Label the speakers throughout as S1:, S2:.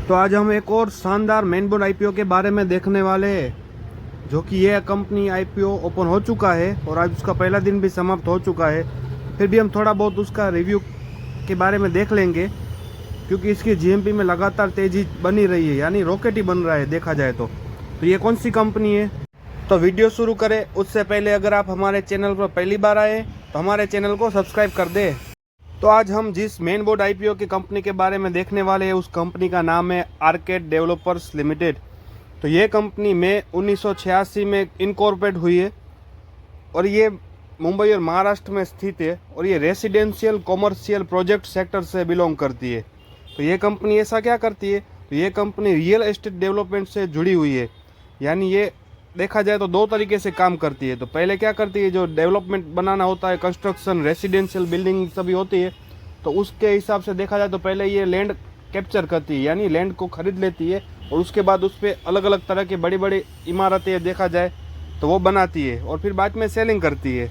S1: तो आज हम एक और शानदार मेनबोर्ड आईपीओ के बारे में देखने वाले हैं, जो कि यह कंपनी आईपीओ ओपन हो चुका है और आज उसका पहला दिन भी समाप्त हो चुका है। फिर भी हम थोड़ा बहुत उसका रिव्यू के बारे में देख लेंगे, क्योंकि इसकी जीएमपी में लगातार तेजी बनी रही है, यानी रॉकेट ही बन रहा है देखा जाए तो ये कौन सी कंपनी है। तो वीडियो शुरू करें उससे पहले अगर आप हमारे चैनल पर पहली बार आए तो हमारे चैनल को सब्सक्राइब कर दें। तो आज हम जिस मेनबोर्ड आईपीओ की कंपनी के बारे में देखने वाले हैं उस कंपनी का नाम है आर्केड डेवलपर्स लिमिटेड। तो ये कंपनी में 1986 में इनकॉर्पोरेट हुई है और ये मुंबई और महाराष्ट्र में स्थित है और ये रेसिडेंशियल कॉमर्शियल प्रोजेक्ट सेक्टर से बिलोंग करती है। तो ये कंपनी ऐसा क्या करती है, तो ये कंपनी रियल एस्टेट डेवलपमेंट से जुड़ी हुई है, यानी ये देखा जाए तो दो तरीके से काम करती है। तो पहले क्या करती है, जो डेवलपमेंट बनाना होता है, कंस्ट्रक्शन रेसिडेंशियल बिल्डिंग सभी होती है, तो उसके हिसाब से देखा जाए तो पहले ये लैंड कैप्चर करती है, यानी लैंड को खरीद लेती है और उसके बाद उस पर अलग अलग तरह की बड़ी बड़ी इमारतें देखा जाए तो वो बनाती है और फिर बाद में सेलिंग करती है।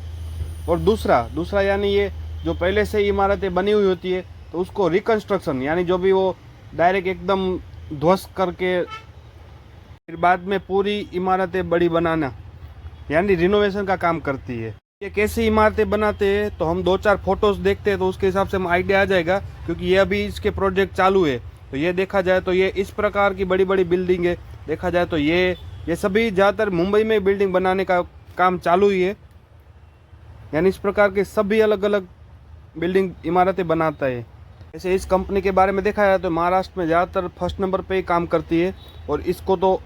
S1: और दूसरा यानी ये जो पहले से ही इमारतें बनी हुई होती है तो उसको रिकन्स्ट्रक्शन, यानी जो भी वो डायरेक्ट एकदम ध्वस्त करके फिर बाद में पूरी इमारतें बड़ी बनाना, यानी रिनोवेशन का काम करती है। ये कैसी इमारतें बनाते हैं तो हम 2-4 फोटोज देखते हैं तो उसके हिसाब से हम आइडिया आ जाएगा, क्योंकि ये अभी इसके प्रोजेक्ट चालू है। तो ये देखा जाए तो ये इस प्रकार की बड़ी बड़ी बिल्डिंग है, देखा जाए तो ये सभी ज़्यादातर मुंबई में बिल्डिंग बनाने का काम चालू ही है, यानी इस प्रकार के सभी अलग अलग बिल्डिंग इमारतें बनाता है। जैसे इस कंपनी के बारे में देखा जाए तो महाराष्ट्र में ज़्यादातर फर्स्ट नंबर पे ही काम करती है और इसको तो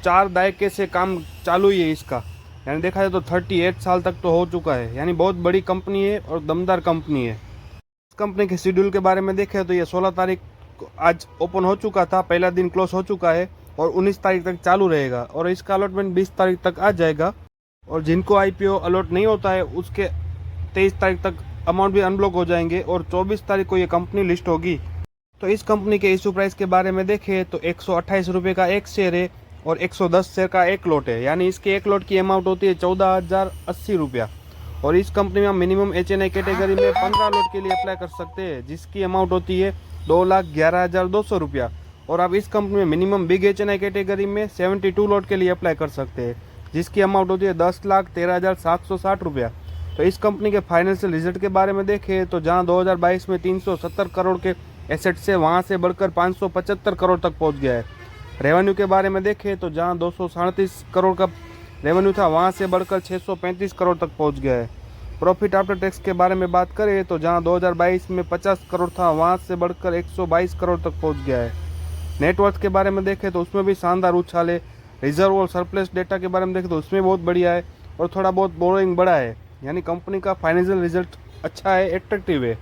S1: 4 दायके से काम चालू ही है इसका, यानी देखा जाए तो 38 साल तक तो हो चुका है, यानी बहुत बड़ी कंपनी है और दमदार कंपनी है। इस कंपनी के शेड्यूल के बारे में देखें तो ये 16 तारीख को आज ओपन हो चुका था, पहला दिन क्लोज हो चुका है और 19 तारीख तक चालू रहेगा और इसका अलॉटमेंट 20 तारीख तक आ जाएगा। और जिनको आईपीओ अलॉट नहीं होता है उसके 23 तारीख तक अमाउंट भी अनब्लॉक हो जाएंगे और 24 तारीख को ये कंपनी लिस्ट होगी। तो इस कंपनी के इशू प्राइस के बारे में देखें तो 128 रुपये का एक शेयर है और 110 शेयर का एक लॉट है, यानी इसके एक लॉट की अमाउंट होती है 14,080 रुपया। और इस कंपनी में मिनिमम HNI कैटेगरी में 15 लॉट के लिए अप्लाई कर सकते हैं, जिसकी अमाउंट होती है 2,11,200 रुपया। और आप इस कंपनी में मिनिमम बिग HNI कैटेगरी में 72 लॉट के लिए अप्लाई कर सकते हैं, जिसकी अमाउंट होती है 10,13,760 रुपया। तो इस कंपनी के फाइनेंशियल रिजल्ट के बारे में देखें तो जहां 2022 में 370 करोड़ के एसेट से वहां से बढ़कर 575 करोड़ तक पहुंच गया है। रेवेन्यू के बारे में देखें तो जहां 237 करोड़ का रेवेन्यू था वहां से बढ़कर 635 करोड़ तक पहुंच गया है। प्रॉफिट आफ्टर टैक्स के बारे में बात करें तो जहां 2022 में 50 करोड़ था वहां से बढ़कर 122 करोड़ तक पहुंच गया है। नेटवर्थ के बारे में देखें तो उसमें भी शानदार उछाल है। रिजर्व और सरप्लस डेटा के बारे में देखें तो उसमें बहुत बढ़िया है और थोड़ा बहुत बोरोइंग बड़ा है, यानी कंपनी का फाइनेंशियल रिजल्ट अच्छा है, एट्रैक्टिव है।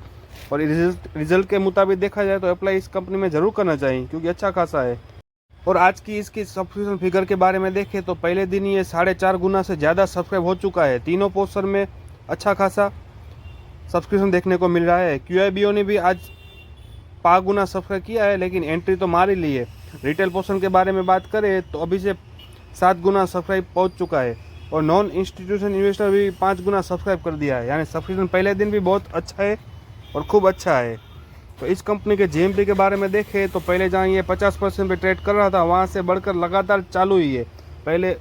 S1: और रिजल्ट के मुताबिक देखा जाए तो अप्लाई इस कंपनी में ज़रूर करना चाहिए, क्योंकि अच्छा खासा है। और आज की इसकी सब्सक्रिप्शन फिगर के बारे में देखें तो पहले दिन ये 4.5 गुना से ज़्यादा सब्सक्राइब हो चुका है। तीनों पोर्शन में अच्छा खासा सब्सक्रिप्शन देखने को मिल रहा है। QIBO ने भी आज 5 गुना सब्सक्राइब किया है, लेकिन एंट्री तो मार ही ली है। रिटेल पोर्शन के बारे में बात करें तो अभी से 7 गुना सब्सक्राइब पहुँच चुका है और नॉन इंस्टीट्यूशन इन्वेस्टर भी 5 गुना सब्सक्राइब कर दिया है, यानी सब्सक्रिप्शन पहले दिन भी बहुत अच्छा है और खूब अच्छा है। तो इस कंपनी के GMP के बारे में देखें तो पहले जहाँ ये 50% पे ट्रेड कर रहा था वहाँ से बढ़कर लगातार चालू ही है। पहले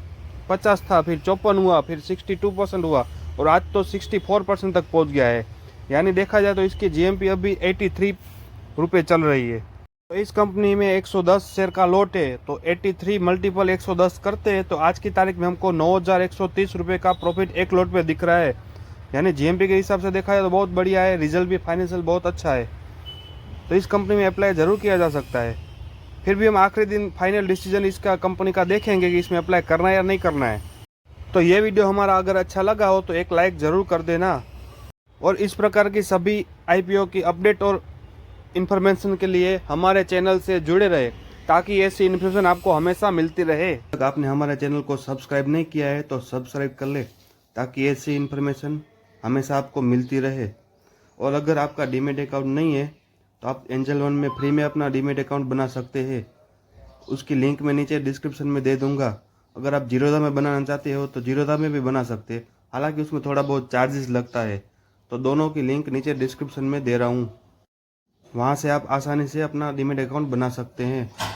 S1: 50 था, फिर 54 हुआ, फिर 62% हुआ और आज तो 64% तक पहुँच गया है, यानी देखा जाए तो इसकी GMP अभी 83 रुपये चल रही है। तो इस कंपनी में 110 शेयर का लॉट है, तो 83 मल्टीपल 110 करते हैं तो आज की तारीख में हमको 9,130 रुपये का प्रॉफिट एक लॉट पे दिख रहा है, यानी GMP के हिसाब से देखा जाए तो बहुत बढ़िया है। रिजल्ट भी फाइनेंशियल बहुत अच्छा है, तो इस कंपनी में अप्लाई ज़रूर किया जा सकता है। फिर भी हम आखिरी दिन फाइनल डिसीजन इसका कंपनी का देखेंगे कि इसमें अप्लाई करना है या नहीं करना है। तो ये वीडियो हमारा अगर अच्छा लगा हो तो एक लाइक ज़रूर कर देना और इस प्रकार की सभी IPO की अपडेट और इन्फॉर्मेशन के लिए हमारे चैनल से जुड़े रहे, ताकि ऐसी इन्फॉर्मेशन आपको हमेशा मिलती रहे। अगर आपने हमारे चैनल को सब्सक्राइब नहीं किया है तो सब्सक्राइब कर ले, ताकि ऐसी इन्फॉर्मेशन हमेशा आपको मिलती रहे। और अगर आपका डीमेट अकाउंट नहीं है तो आप एंजल वन में फ्री में अपना डीमेट अकाउंट बना सकते हैं, उसकी लिंक मैं नीचे डिस्क्रिप्शन में दे दूंगा। अगर आप जीरोधा में बनाना चाहते हो तो जीरोधा में भी बना सकते हैं, हालांकि उसमें थोड़ा बहुत चार्जेस लगता है। तो दोनों की लिंक नीचे डिस्क्रिप्शन में दे रहा हूँ, वहाँ से आप आसानी से अपना डीमेट अकाउंट बना सकते हैं।